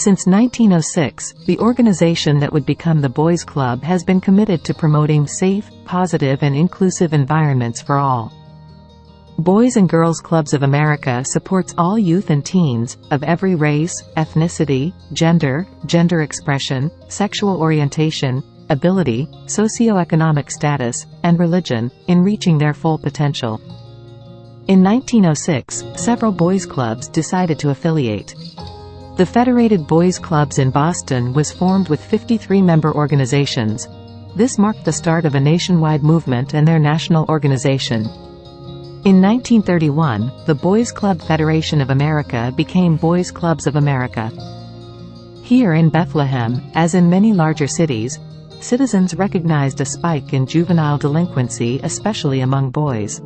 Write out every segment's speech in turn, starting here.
Since 1906, the organization that would become the Boys Club has been committed to promoting safe, positive and inclusive environments for all. Boys and Girls Clubs of America supports all youth and teens, of every race, ethnicity, gender, gender expression, sexual orientation, ability, socioeconomic status, and religion, in reaching their full potential. In 1906, several boys' clubs decided to affiliate. The Federated Boys Clubs in Boston was formed with 53 member organizations. This marked the start of a nationwide movement and their national organization. In 1931, the Boys Club Federation of America became Boys Clubs of America. Here in Bethlehem, as in many larger cities, citizens recognized a spike in juvenile delinquency, especially among boys.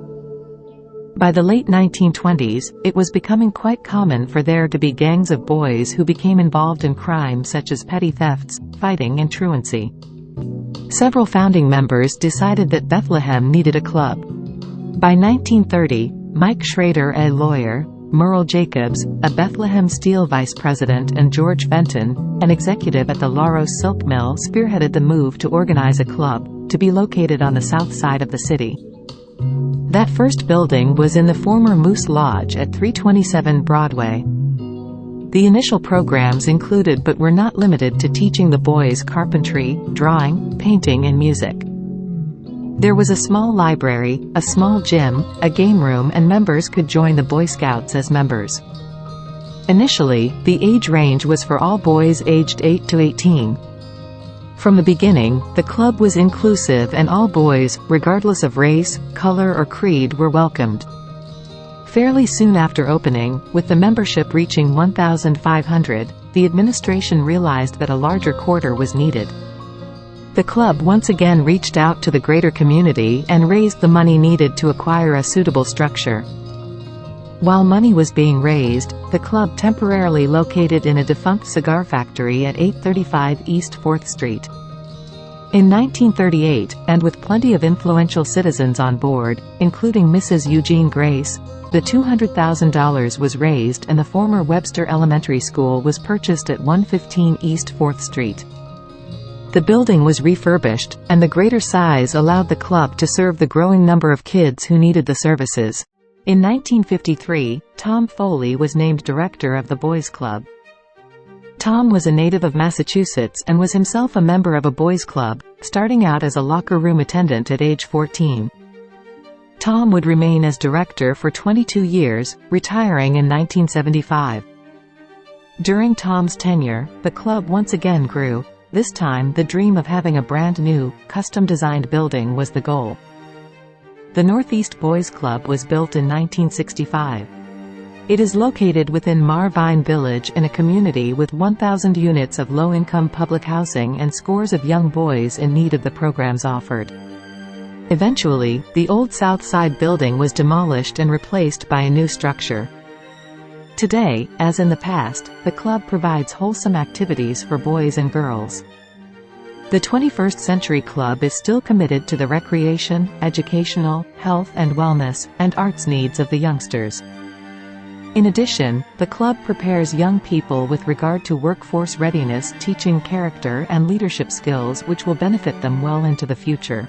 By the late 1920s, it was becoming quite common for there to be gangs of boys who became involved in crimes such as petty thefts, fighting and truancy. Several founding members decided that Bethlehem needed a club. By 1930, Mike Schrader, a lawyer, Merle Jacobs, a Bethlehem Steel vice president, and George Fenton, an executive at the Laros Silk Mill, spearheaded the move to organize a club, to be located on the south side of the city. That first building was in the former Moose Lodge at 327 Broadway. The initial programs included but were not limited to teaching the boys carpentry, drawing, painting and music. There was a small library, a small gym, a game room, and members could join the Boy Scouts as members. Initially, the age range was for all boys aged 8 to 18. From the beginning, the club was inclusive and all boys, regardless of race, color or creed, were welcomed. Fairly soon after opening, with the membership reaching 1,500, the administration realized that a larger quarter was needed. The club once again reached out to the greater community and raised the money needed to acquire a suitable structure. While money was being raised, the club temporarily located in a defunct cigar factory at 835 East 4th Street. In 1938, and with plenty of influential citizens on board, including Mrs. Eugene Grace, the $200,000 was raised and the former Webster Elementary School was purchased at 115 East 4th Street. The building was refurbished, and the greater size allowed the club to serve the growing number of kids who needed the services. In 1953, Tom Foley was named director of the Boys Club. Tom was a native of Massachusetts and was himself a member of a boys' club, starting out as a locker room attendant at age 14. Tom would remain as director for 22 years, retiring in 1975. During Tom's tenure, the club once again grew. This time, the dream of having a brand new, custom-designed building was the goal. The Northeast Boys Club was built in 1965. It is located within Marvine Village in a community with 1,000 units of low-income public housing and scores of young boys in need of the programs offered. Eventually, the old South Side building was demolished and replaced by a new structure. Today, as in the past, the club provides wholesome activities for boys and girls. The 21st Century Club is still committed to the recreation, educational, health and wellness, and arts needs of the youngsters. In addition, the club prepares young people with regard to workforce readiness, teaching character and leadership skills which will benefit them well into the future.